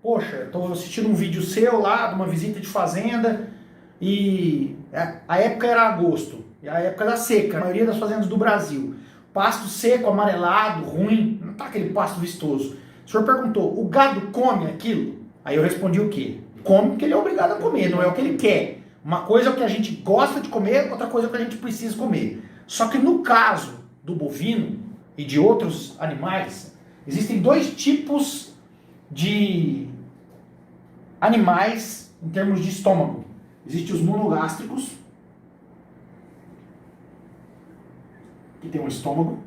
Poxa, estou assistindo um vídeo seu lá, de uma visita de fazenda, e a época era agosto, e a época da seca, a maioria das fazendas do Brasil. Pasto seco, amarelado, ruim, não tá aquele pasto vistoso. O senhor perguntou, o gado come aquilo? Aí eu respondi o quê? Come porque ele é obrigado a comer, não é o que ele quer. Uma coisa é o que a gente gosta de comer, outra coisa é o que a gente precisa comer. Só que no caso do bovino e de outros animais, existem dois tipos de animais em termos de estômago. Existem os monogástricos, que tem um estômago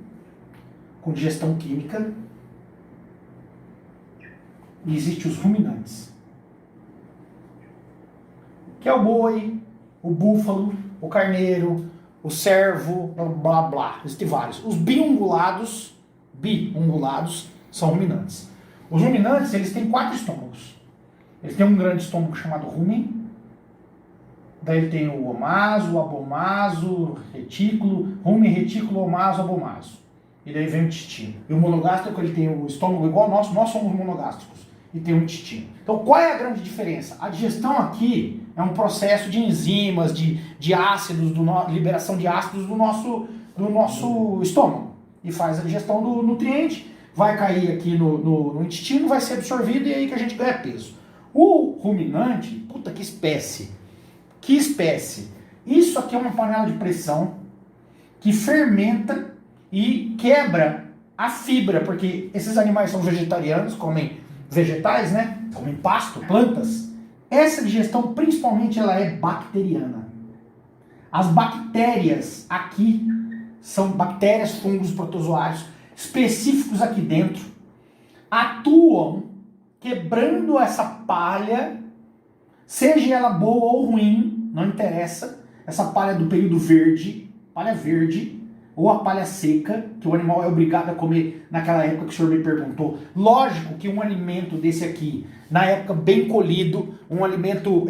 com digestão química, e existem os ruminantes, que é o boi, o búfalo, o carneiro, o cervo, blá blá, existem vários. Os biungulados são ruminantes. Os ruminantes, eles têm 4 estômagos. Eles têm um grande estômago chamado rumen, daí ele tem o omaso, o abomaso, retículo, rumen, retículo, omaso, abomaso. E daí vem o intestino. E o monogástrico, ele tem o estômago igual ao nosso, nós somos monogástricos, e tem o intestino. Então qual é a grande diferença? A digestão aqui é um processo de enzimas, de ácidos, liberação de ácidos do nosso estômago. E faz a digestão do nutriente, vai cair aqui no intestino, vai ser absorvido e é aí que a gente ganha peso. O ruminante, puta que espécie. Que espécie? Isso aqui é uma panela de pressão que fermenta e quebra a fibra, porque esses animais são vegetarianos, comem vegetais, né? Comem pasto, plantas. Essa digestão, principalmente, ela é bacteriana. As bactérias aqui são bactérias, fungos, protozoários específicos aqui dentro, atuam quebrando essa palha, seja ela boa ou ruim, não interessa, essa palha do período verde, palha verde, ou a palha seca, que o animal é obrigado a comer naquela época que o senhor me perguntou. Lógico que um alimento desse aqui, na época bem colhido, um alimento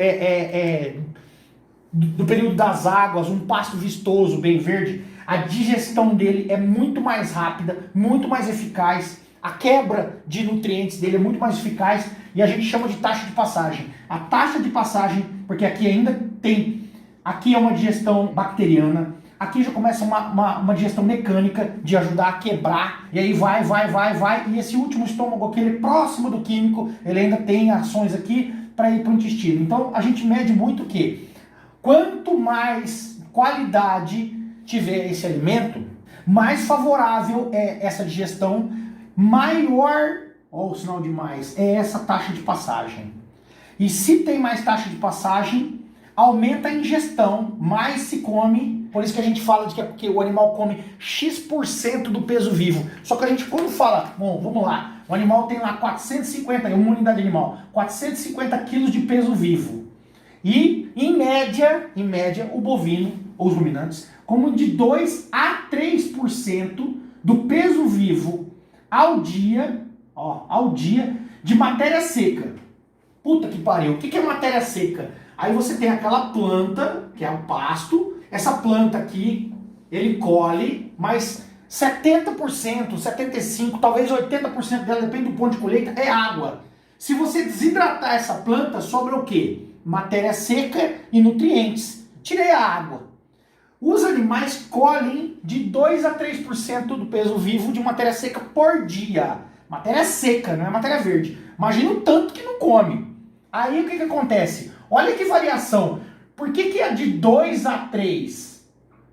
do período das águas, um pasto vistoso, bem verde, a digestão dele é muito mais rápida, muito mais eficaz, a quebra de nutrientes dele é muito mais eficaz e a gente chama de taxa de passagem. A taxa de passagem, porque aqui ainda tem, aqui é uma digestão bacteriana, aqui já começa uma digestão mecânica de ajudar a quebrar, e aí vai, e esse último estômago aqui, ele é próximo do químico, ele ainda tem ações aqui para ir para o intestino. Então a gente mede muito que quanto mais qualidade tiver esse alimento, mais favorável é essa digestão, maior, ou o sinal de mais, é essa taxa de passagem. E se tem mais taxa de passagem, aumenta a ingestão, mais se come. Por isso que a gente fala de que o animal come X% do peso vivo. Só que a gente, quando fala, bom, vamos lá, o animal tem lá 450, é uma unidade animal, 450 quilos de peso vivo. E, em média, o bovino, ou os ruminantes, comem de 2 a 3% do peso vivo ao dia, de matéria seca. Puta que pariu, o que é matéria seca? Aí você tem aquela planta, que é o pasto, essa planta aqui, ele colhe, mas 70%, 75%, talvez 80% dela, depende do ponto de colheita, é água. Se você desidratar essa planta, sobra o quê? Matéria seca e nutrientes. Tirei a água. Os animais colhem de 2 a 3% do peso vivo de matéria seca por dia. Matéria seca, não é matéria verde. Imagina o tanto que não come. Aí o que acontece? Olha que variação. Por que é de 2 a 3?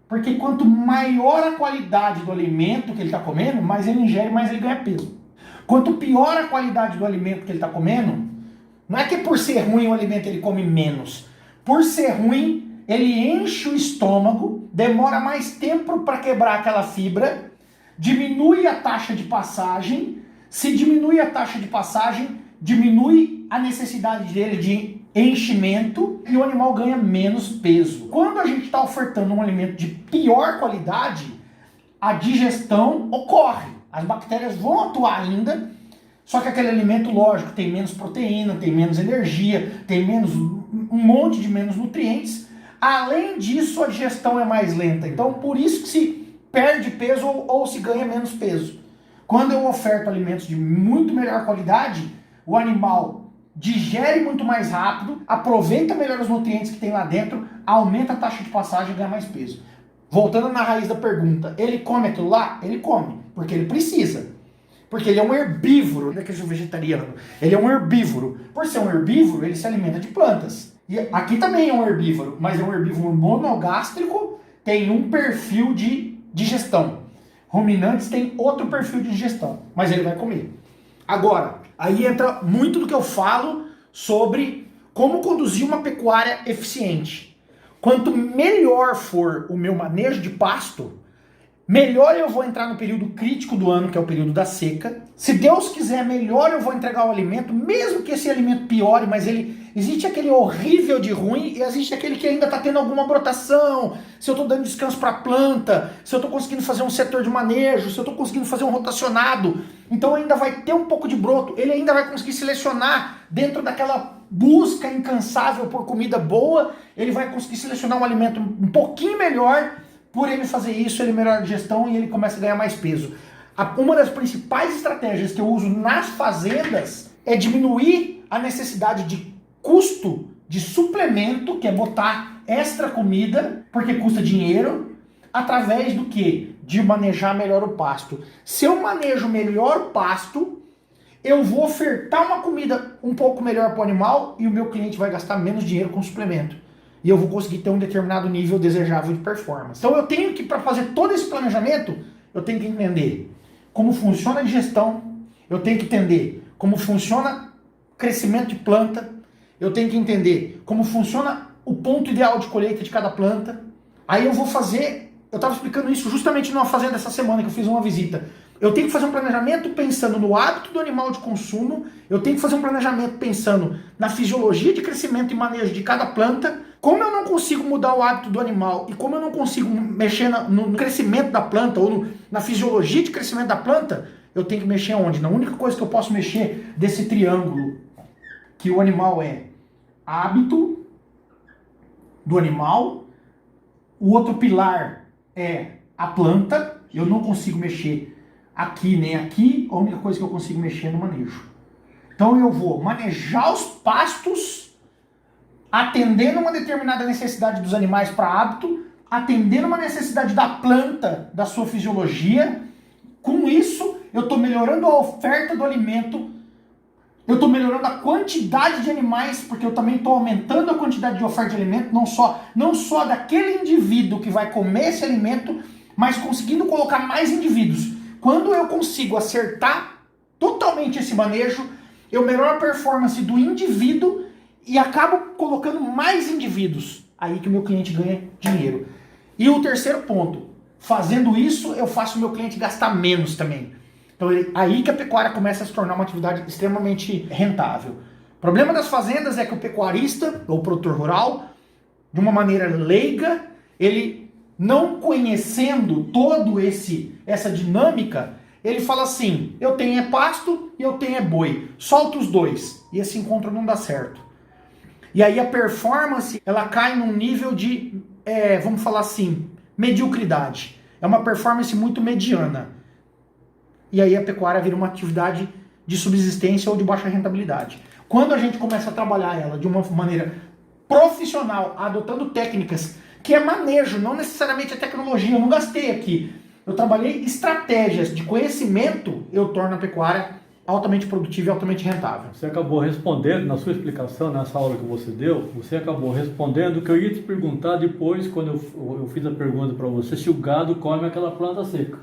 Porque quanto maior a qualidade do alimento que ele está comendo, mais ele ingere, mais ele ganha peso. Quanto pior a qualidade do alimento que ele está comendo, não é que por ser ruim o alimento ele come menos. Por ser ruim, ele enche o estômago, demora mais tempo para quebrar aquela fibra, diminui a taxa de passagem. Se diminui a taxa de passagem, diminui a necessidade dele de enchimento e o animal ganha menos peso. Quando a gente está ofertando um alimento de pior qualidade, a digestão ocorre. As bactérias vão atuar ainda, só que aquele alimento, lógico, tem menos proteína, tem menos energia, tem um monte de menos nutrientes. Além disso, a digestão é mais lenta. Então, por isso que se perde peso ou se ganha menos peso. Quando eu oferto alimentos de muito melhor qualidade, o animal digere muito mais rápido, aproveita melhor os nutrientes que tem lá dentro, aumenta a taxa de passagem e ganha mais peso. Voltando na raiz da pergunta, ele come aquilo lá? Ele come, porque ele precisa. Porque ele é um herbívoro, não é que ele é vegetariano. Ele é um herbívoro. Por ser um herbívoro, ele se alimenta de plantas. E aqui também é um herbívoro, mas é um herbívoro monogástrico, tem um perfil de digestão. Ruminantes têm outro perfil de digestão, mas ele vai comer. Agora, aí entra muito do que eu falo sobre como conduzir uma pecuária eficiente. Quanto melhor for o meu manejo de pasto, melhor eu vou entrar no período crítico do ano, que é o período da seca. Se Deus quiser, melhor eu vou entregar o alimento, mesmo que esse alimento piore, mas existe aquele horrível de ruim e existe aquele que ainda está tendo alguma brotação, se eu estou dando descanso para a planta, se eu estou conseguindo fazer um setor de manejo, se eu estou conseguindo fazer um rotacionado, então ainda vai ter um pouco de broto, ele ainda vai conseguir selecionar dentro daquela busca incansável por comida boa, ele vai conseguir selecionar um alimento um pouquinho melhor. Por ele fazer isso, ele melhora a digestão e ele começa a ganhar mais peso. Uma das principais estratégias que eu uso nas fazendas é diminuir a necessidade de custo de suplemento, que é botar extra comida, porque custa dinheiro, através do quê? De manejar melhor o pasto. Se eu manejo melhor o pasto, eu vou ofertar uma comida um pouco melhor para o animal e o meu cliente vai gastar menos dinheiro com suplemento. E eu vou conseguir ter um determinado nível desejável de performance. Então eu tenho que, para fazer todo esse planejamento, eu tenho que entender como funciona a digestão, eu tenho que entender como funciona o crescimento de planta, eu tenho que entender como funciona o ponto ideal de colheita de cada planta. Aí eu vou fazer, eu estava explicando isso justamente numa fazenda essa semana que eu fiz uma visita. Eu tenho que fazer um planejamento pensando no hábito do animal de consumo, eu tenho que fazer um planejamento pensando na fisiologia de crescimento e manejo de cada planta. Como eu não consigo mudar o hábito do animal e como eu não consigo mexer no crescimento da planta ou na fisiologia de crescimento da planta, eu tenho que mexer onde? Na única coisa que eu posso mexer desse triângulo que o animal é hábito do animal, o outro pilar é a planta, eu não consigo mexer aqui nem aqui, a única coisa que eu consigo mexer é no manejo. Então eu vou manejar os pastos, atendendo uma determinada necessidade dos animais para hábito, atendendo uma necessidade da planta, da sua fisiologia. Com isso, eu estou melhorando a oferta do alimento, eu estou melhorando a quantidade de animais, porque eu também estou aumentando a quantidade de oferta de alimento, não só daquele indivíduo que vai comer esse alimento, mas conseguindo colocar mais indivíduos. Quando eu consigo acertar totalmente esse manejo, eu melhoro a performance do indivíduo e acabo colocando mais indivíduos. Aí que o meu cliente ganha dinheiro. E o terceiro ponto, fazendo isso, eu faço o meu cliente gastar menos também. Então aí que a pecuária começa a se tornar uma atividade extremamente rentável. O problema das fazendas é que o pecuarista, ou o produtor rural, de uma maneira leiga, ele não conhecendo todo essa dinâmica, ele fala assim, eu tenho é pasto e eu tenho é boi, solta os dois. E esse encontro não dá certo. E aí a performance, ela cai num nível de, vamos falar assim, mediocridade. É uma performance muito mediana. E aí a pecuária vira uma atividade de subsistência ou de baixa rentabilidade. Quando a gente começa a trabalhar ela de uma maneira profissional, adotando técnicas, que é manejo, não necessariamente a tecnologia, eu não gastei aqui. Eu trabalhei estratégias de conhecimento, eu torno a pecuária altamente produtiva e altamente rentável. Você acabou respondendo, na sua explicação, nessa aula que você deu, você acabou respondendo o que eu ia te perguntar depois, quando eu fiz a pergunta para você, se o gado come aquela planta seca.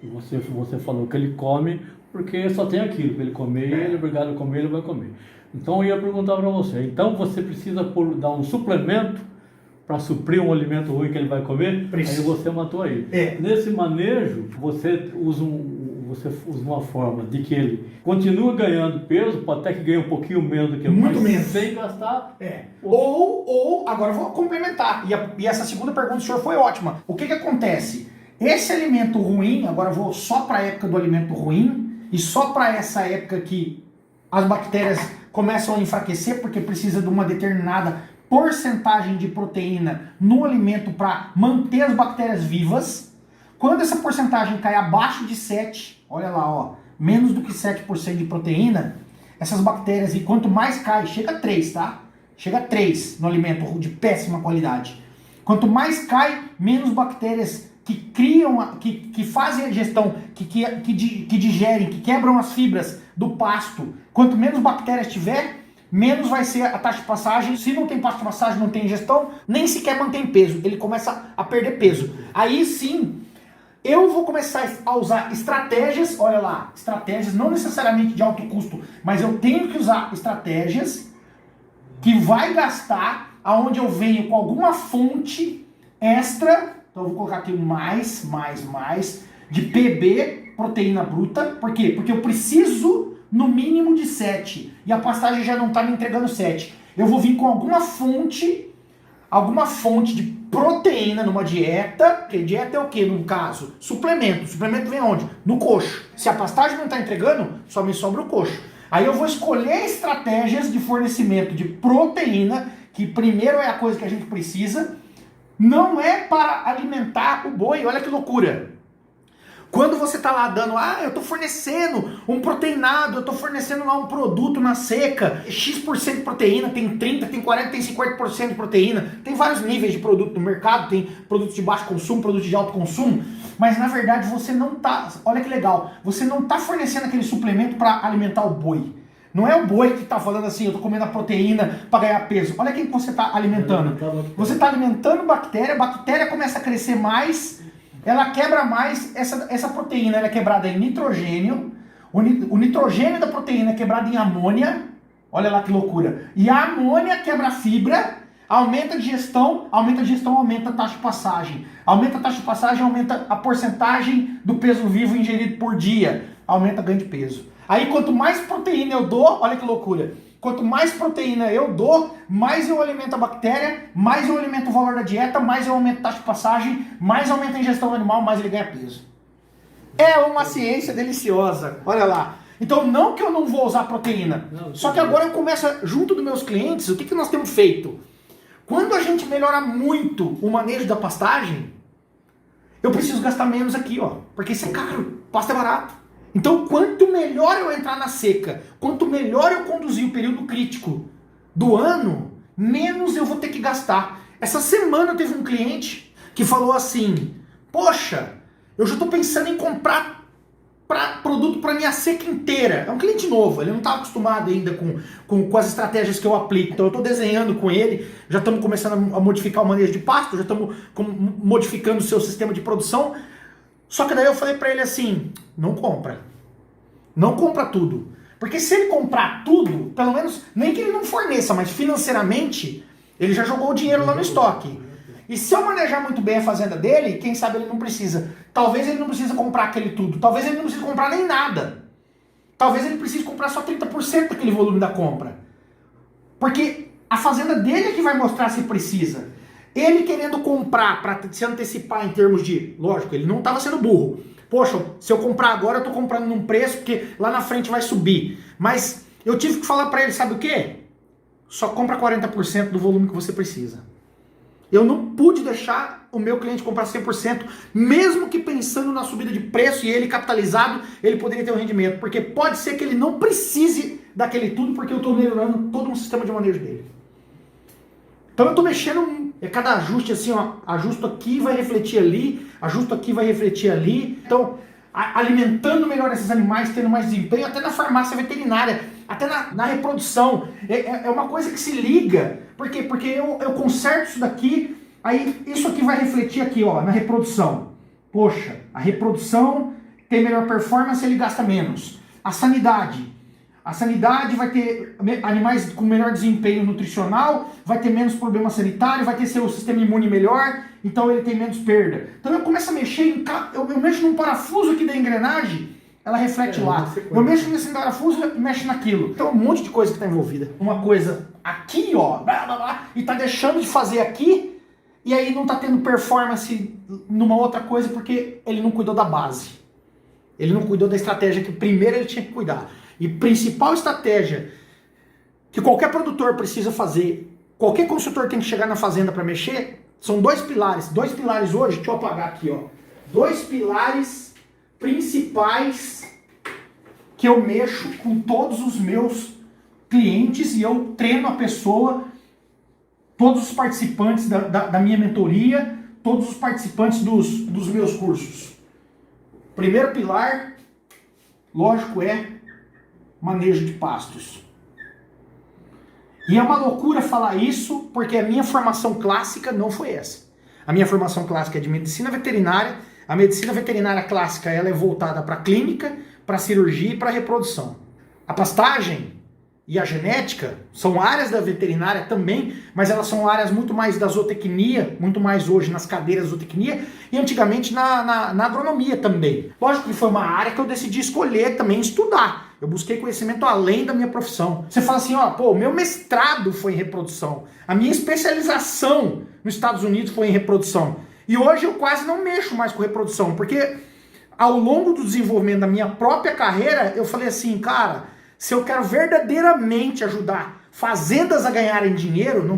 E você falou que ele come porque só tem aquilo para ele comer, ele é obrigado a comer, ele vai comer. Então eu ia perguntar para você, então você precisa dar um suplemento para suprir um alimento ruim que ele vai comer? Precisa. Aí você matou aí. Nesse manejo, você usa uma forma de que ele continua ganhando peso, pode até que ganhe um pouquinho menos do que muito menos, sem gastar. Ou agora eu vou complementar. E essa segunda pergunta do senhor foi ótima. O que acontece? Esse alimento ruim, agora eu vou só para a época do alimento ruim e só para essa época que as bactérias começam a enfraquecer porque precisa de uma determinada porcentagem de proteína no alimento para manter as bactérias vivas. Quando essa porcentagem cai abaixo de 7, olha lá, ó, menos do que 7% de proteína, essas bactérias, e quanto mais cai, chega a 3, tá? Chega a 3 no alimento de péssima qualidade. Quanto mais cai, menos bactérias que criam, que fazem a digestão, que digerem, que quebram as fibras do pasto. Quanto menos bactérias tiver, menos vai ser a taxa de passagem. Se não tem taxa de passagem, não tem ingestão, nem sequer mantém peso. Ele começa a perder peso. Aí sim, eu vou começar a usar estratégias, olha lá, estratégias não necessariamente de alto custo, mas eu tenho que usar estratégias que vai gastar aonde eu venho com alguma fonte extra. Então eu vou colocar aqui mais de PB, proteína bruta. Por quê? Porque eu preciso no mínimo de 7 e a pastagem já não está me entregando 7. Eu vou vir com alguma fonte de proteína numa dieta, porque dieta é o que no caso? Suplemento. Suplemento vem onde? No coxo. Se a pastagem não está entregando, só me sobra o coxo. Aí eu vou escolher estratégias de fornecimento de proteína, que primeiro é a coisa que a gente precisa, não é para alimentar o boi. Olha que loucura. Quando você está lá dando, eu estou fornecendo um proteinado, eu estou fornecendo lá um produto na seca, X% de proteína, tem 30%, tem 40%, tem 50% de proteína, tem vários níveis de produto no mercado, tem produtos de baixo consumo, produtos de alto consumo, mas na verdade você não está, olha que legal, você não está fornecendo aquele suplemento para alimentar o boi. Não é o boi que está falando assim, eu estou comendo a proteína para ganhar peso. Olha quem que você está alimentando. Você está alimentando bactéria, a bactéria começa a crescer mais, ela quebra mais, essa proteína ela é quebrada em nitrogênio, o nitrogênio da proteína é quebrado em amônia, olha lá que loucura, e a amônia quebra a fibra, aumenta a digestão, aumenta a taxa de passagem, aumenta a taxa de passagem, aumenta a porcentagem do peso vivo ingerido por dia, aumenta o ganho de peso. Aí quanto mais proteína eu dou, olha que loucura, quanto mais proteína eu dou, mais eu alimento a bactéria, mais eu alimento o valor da dieta, mais eu aumento a taxa de passagem, mais aumenta a ingestão do animal, mais ele ganha peso. É uma ciência deliciosa, olha lá. Então não que eu não vou usar proteína, só que agora eu começo, junto dos meus clientes, o que nós temos feito? Quando a gente melhora muito o manejo da pastagem, eu preciso gastar menos aqui, ó, porque isso é caro, pasta é barato. Então, quanto melhor eu entrar na seca, quanto melhor eu conduzir o período crítico do ano, menos eu vou ter que gastar. Essa semana teve um cliente que falou assim, poxa, eu já estou pensando em comprar produto para minha seca inteira. É um cliente novo, ele não está acostumado ainda com as estratégias que eu aplico. Então eu estou desenhando com ele, já estamos começando a modificar o manejo de pasto, já estamos modificando o seu sistema de produção. Só que daí eu falei para ele assim, não compra tudo. Porque se ele comprar tudo, pelo menos, nem que ele não forneça, mas financeiramente, ele já jogou o dinheiro lá no estoque. E se eu manejar muito bem a fazenda dele, quem sabe ele não precisa. Talvez ele não precise comprar aquele tudo, talvez ele não precise comprar nem nada. Talvez ele precise comprar só 30% daquele volume da compra. Porque a fazenda dele é que vai mostrar se precisa. Ele querendo comprar para se antecipar em termos de... Lógico, ele não estava sendo burro. Poxa, se eu comprar agora, eu estou comprando num preço porque lá na frente vai subir. Mas eu tive que falar para ele, sabe o quê? Só compra 40% do volume que você precisa. Eu não pude deixar o meu cliente comprar 100%, mesmo que pensando na subida de preço e ele capitalizado, ele poderia ter um rendimento. Porque pode ser que ele não precise daquele tudo, porque eu estou melhorando todo um sistema de manejo dele. Então eu estou mexendo, cada ajuste assim, ó, ajusto aqui, vai refletir ali, ajusto aqui, vai refletir ali. Então, alimentando melhor esses animais, tendo mais desempenho, até na farmácia veterinária, até na reprodução. É uma coisa que se liga. Por quê? Porque eu conserto isso daqui, aí isso aqui vai refletir aqui, ó, na reprodução. Poxa, a reprodução tem melhor performance, ele gasta menos. A sanidade vai ter animais com melhor desempenho nutricional, vai ter menos problema sanitário, vai ter seu sistema imune melhor, então ele tem menos perda. Então eu começo a mexer, eu mexo num parafuso aqui da engrenagem, ela reflete lá. Eu mexo nesse parafuso e mexo naquilo. Então um monte de coisa que está envolvida. Uma coisa aqui, ó, blá, blá, blá, e tá deixando de fazer aqui, e aí não tá tendo performance numa outra coisa porque ele não cuidou da base. Ele não cuidou da estratégia que primeiro ele tinha que cuidar. E principal estratégia que qualquer produtor precisa fazer, qualquer consultor tem que chegar na fazenda para mexer, são dois pilares. Dois pilares hoje, deixa eu apagar aqui, ó. Dois pilares principais que eu mexo com todos os meus clientes e eu treino a pessoa, todos os participantes da minha mentoria, todos os participantes dos meus cursos. Primeiro pilar, lógico, é manejo de pastos. E é uma loucura falar isso, porque a minha formação clássica não foi essa. A minha formação clássica é de medicina veterinária. A medicina veterinária clássica ela é voltada para a clínica, para a cirurgia e para a reprodução. A pastagem e a genética são áreas da veterinária também, mas elas são áreas muito mais da zootecnia, muito mais hoje nas cadeiras de zootecnia e antigamente na agronomia também. Lógico que foi uma área que eu decidi escolher também estudar. Eu busquei conhecimento além da minha profissão. Você fala assim, ó, pô, meu mestrado foi em reprodução. A minha especialização nos Estados Unidos foi em reprodução. E hoje eu quase não mexo mais com reprodução, porque ao longo do desenvolvimento da minha própria carreira, eu falei assim, cara, se eu quero verdadeiramente ajudar fazendas a ganharem dinheiro, eu não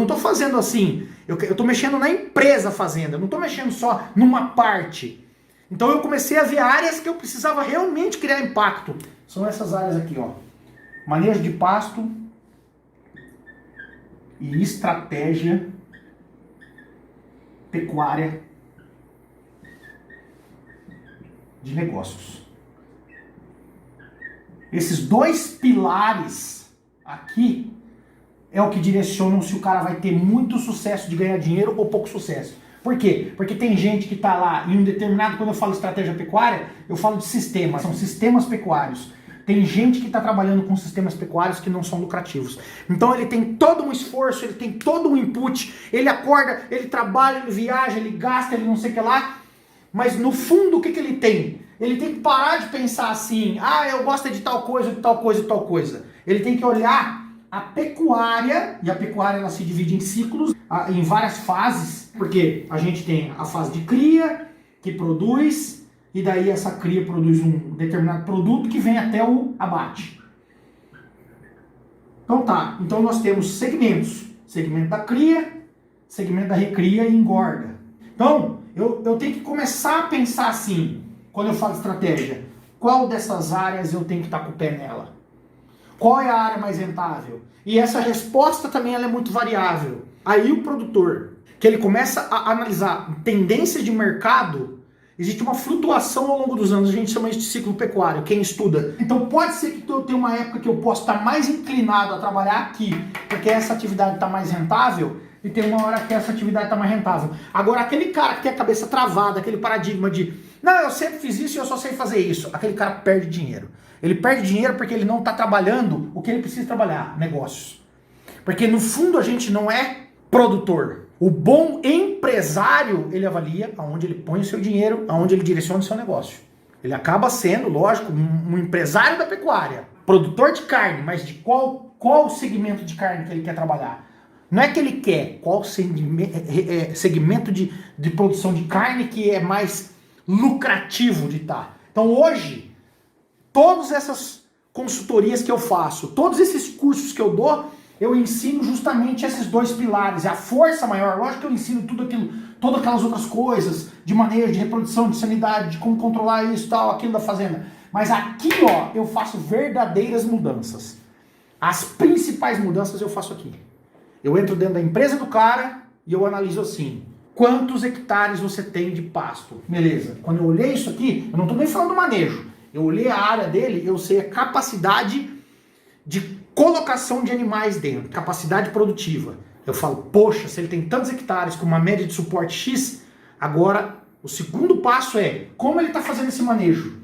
tô fazendo assim, eu tô mexendo na empresa fazenda, eu não tô mexendo só numa parte. Então eu comecei a ver áreas que eu precisava realmente criar impacto. São essas áreas aqui, ó. Manejo de pasto e estratégia pecuária de negócios. Esses dois pilares aqui é o que direcionam se o cara vai ter muito sucesso de ganhar dinheiro ou pouco sucesso. Por quê? Porque tem gente que está lá em um determinado, quando eu falo estratégia pecuária, eu falo de sistemas, são sistemas pecuários. Tem gente que está trabalhando com sistemas pecuários que não são lucrativos. Então ele tem todo um esforço, ele tem todo um input, ele acorda, ele trabalha, ele viaja, ele gasta, ele não sei o que lá. Mas no fundo o que ele tem? Ele tem que parar de pensar assim, eu gosto de tal coisa, de tal coisa, de tal coisa. Ele tem que olhar a pecuária, e a pecuária ela se divide em ciclos, em várias fases, porque a gente tem a fase de cria, que produz, e daí essa cria produz um determinado produto que vem até o abate. Então tá, então nós temos segmentos. Segmento da cria, segmento da recria e engorda. Então, eu tenho que começar a pensar assim, quando eu falo estratégia, qual dessas áreas eu tenho que estar com o pé nela? Qual é a área mais rentável? E essa resposta também ela é muito variável. Aí o produtor, que ele começa a analisar tendência de mercado, existe uma flutuação ao longo dos anos, a gente chama isso de ciclo pecuário, quem estuda. Então pode ser que eu tenha uma época que eu possa estar mais inclinado a trabalhar aqui, porque essa atividade está mais rentável, e tem uma hora que essa atividade está mais rentável. Agora, aquele cara que tem a cabeça travada, aquele paradigma de não, eu sempre fiz isso e eu só sei fazer isso, aquele cara perde dinheiro. Ele perde dinheiro porque ele não está trabalhando o que ele precisa trabalhar, negócios. Porque no fundo a gente não é produtor. O bom empresário, ele avalia aonde ele põe o seu dinheiro, aonde ele direciona o seu negócio. Ele acaba sendo, lógico, um empresário da pecuária, produtor de carne, mas de qual segmento de carne que ele quer trabalhar? Não é que ele quer, qual segmento de produção de carne que é mais lucrativo de estar. Então hoje, todas essas consultorias que eu faço, todos esses cursos que eu dou, eu ensino justamente esses dois pilares. A força maior, lógico que eu ensino tudo aquilo, todas aquelas outras coisas, de manejo, de reprodução, de sanidade, de como controlar isso, tal, aquilo da fazenda. Mas aqui, ó, eu faço verdadeiras mudanças. As principais mudanças eu faço aqui. Eu entro dentro da empresa do cara e eu analiso assim, quantos hectares você tem de pasto? Beleza. Quando eu olhei isso aqui, eu não estou nem falando do manejo. Eu olhei a área dele, eu sei a capacidade de colocação de animais dentro, capacidade produtiva. Eu falo, poxa, se ele tem tantos hectares com uma média de suporte X, agora o segundo passo é como ele está fazendo esse manejo.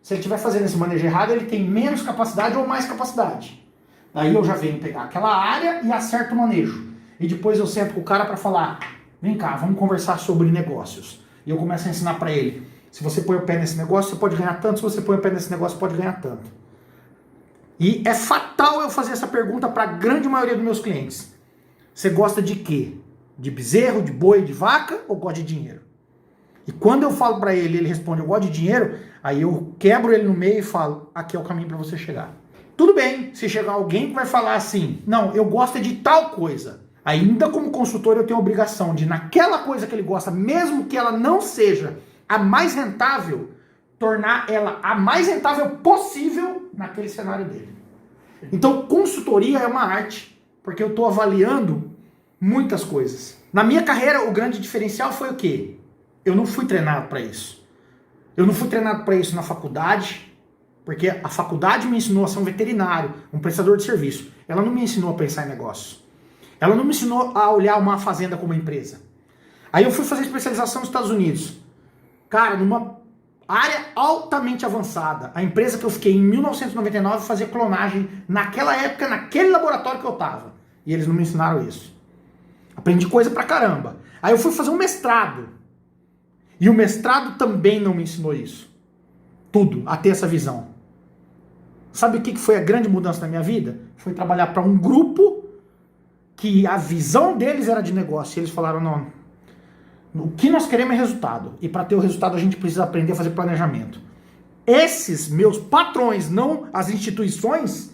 Se ele estiver fazendo esse manejo errado, ele tem menos capacidade ou mais capacidade. Daí eu já venho pegar aquela área e acerto o manejo. E depois eu sento com o cara para falar, vem cá, vamos conversar sobre negócios. E eu começo a ensinar para ele, se você põe o pé nesse negócio, você pode ganhar tanto, se você põe o pé nesse negócio, você pode ganhar tanto. E é fatal eu fazer essa pergunta para a grande maioria dos meus clientes. Você gosta de quê? De bezerro, de boi, de vaca ou gosta de dinheiro? E quando eu falo para ele, ele responde, eu gosto de dinheiro, aí eu quebro ele no meio e falo, aqui é o caminho para você chegar. Tudo bem, se chegar alguém que vai falar assim, não, eu gosto de tal coisa. Ainda como consultor eu tenho a obrigação de, naquela coisa que ele gosta, mesmo que ela não seja a mais rentável, tornar ela a mais rentável possível naquele cenário dele. Então, consultoria é uma arte, porque eu estou avaliando muitas coisas. Na minha carreira, o grande diferencial foi o quê? Eu não fui treinado para isso. Eu não fui treinado para isso na faculdade, porque a faculdade me ensinou a ser um veterinário, um prestador de serviço. Ela não me ensinou a pensar em negócio. Ela não me ensinou a olhar uma fazenda como empresa. Aí eu fui fazer especialização nos Estados Unidos. Cara, numa área altamente avançada. A empresa que eu fiquei em 1999 fazia clonagem naquela época, naquele laboratório que eu tava. E eles não me ensinaram isso. Aprendi coisa pra caramba. Aí eu fui fazer um mestrado. E o mestrado também não me ensinou isso. Tudo, a ter essa visão. Sabe o que foi a grande mudança na minha vida? Foi trabalhar para um grupo que a visão deles era de negócio. E eles falaram, não, o que nós queremos é resultado. E para ter o resultado a gente precisa aprender a fazer planejamento. Esses meus patrões, não as instituições,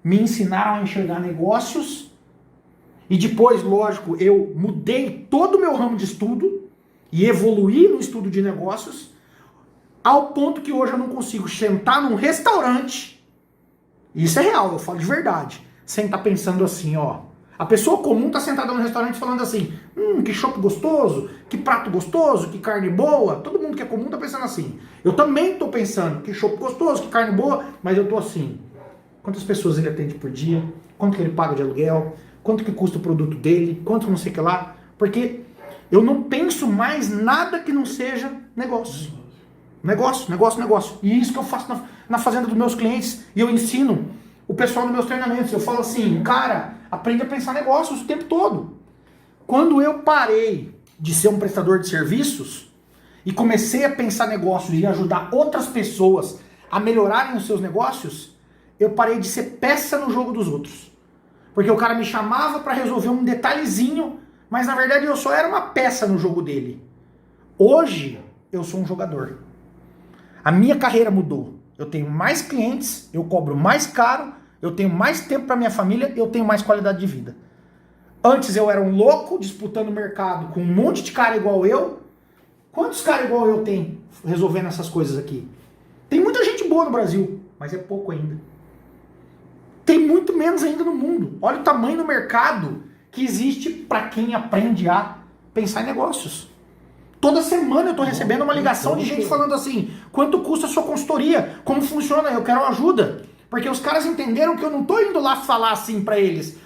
me ensinaram a enxergar negócios. E depois, lógico, eu mudei todo o meu ramo de estudo e evoluí no estudo de negócios, ao ponto que hoje eu não consigo sentar num restaurante, e isso é real, eu falo de verdade, sem estar pensando assim, ó. A pessoa comum está sentada no restaurante falando assim, que chopp gostoso, que prato gostoso, que carne boa. Todo mundo que é comum está pensando assim. Eu também estou pensando, que chopp gostoso, que carne boa, mas eu estou assim, quantas pessoas ele atende por dia, quanto que ele paga de aluguel, quanto que custa o produto dele, quanto não sei o que lá, porque eu não penso mais nada que não seja negócio. Negócio. E isso que eu faço na fazenda dos meus clientes. E eu ensino o pessoal nos meus treinamentos. Eu falo assim, cara, aprende a pensar negócios o tempo todo. Quando eu parei de ser um prestador de serviços e comecei a pensar negócios e ajudar outras pessoas a melhorarem os seus negócios, eu parei de ser peça no jogo dos outros. Porque o cara me chamava para resolver um detalhezinho, mas na verdade eu só era uma peça no jogo dele. Hoje eu sou um jogador. A minha carreira mudou. Eu tenho mais clientes, eu cobro mais caro, eu tenho mais tempo para minha família, eu tenho mais qualidade de vida. Antes eu era um louco disputando o mercado com um monte de cara igual eu. Quantos caras igual eu tenho resolvendo essas coisas aqui? Tem muita gente boa no Brasil, mas é pouco ainda. Tem muito menos ainda no mundo. Olha o tamanho do mercado que existe para quem aprende a pensar em negócios. Toda semana eu estou recebendo uma ligação de gente falando assim, quanto custa a sua consultoria? Como funciona? Eu quero ajuda. Porque os caras entenderam que eu não estou indo lá falar assim para eles,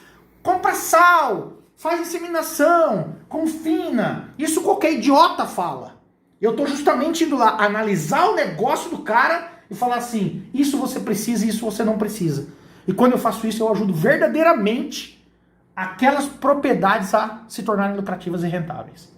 compra sal, faz inseminação, confina. Isso qualquer idiota fala. Eu estou justamente indo lá analisar o negócio do cara e falar assim, isso você precisa e isso você não precisa. E quando eu faço isso, eu ajudo verdadeiramente aquelas propriedades a se tornarem lucrativas e rentáveis.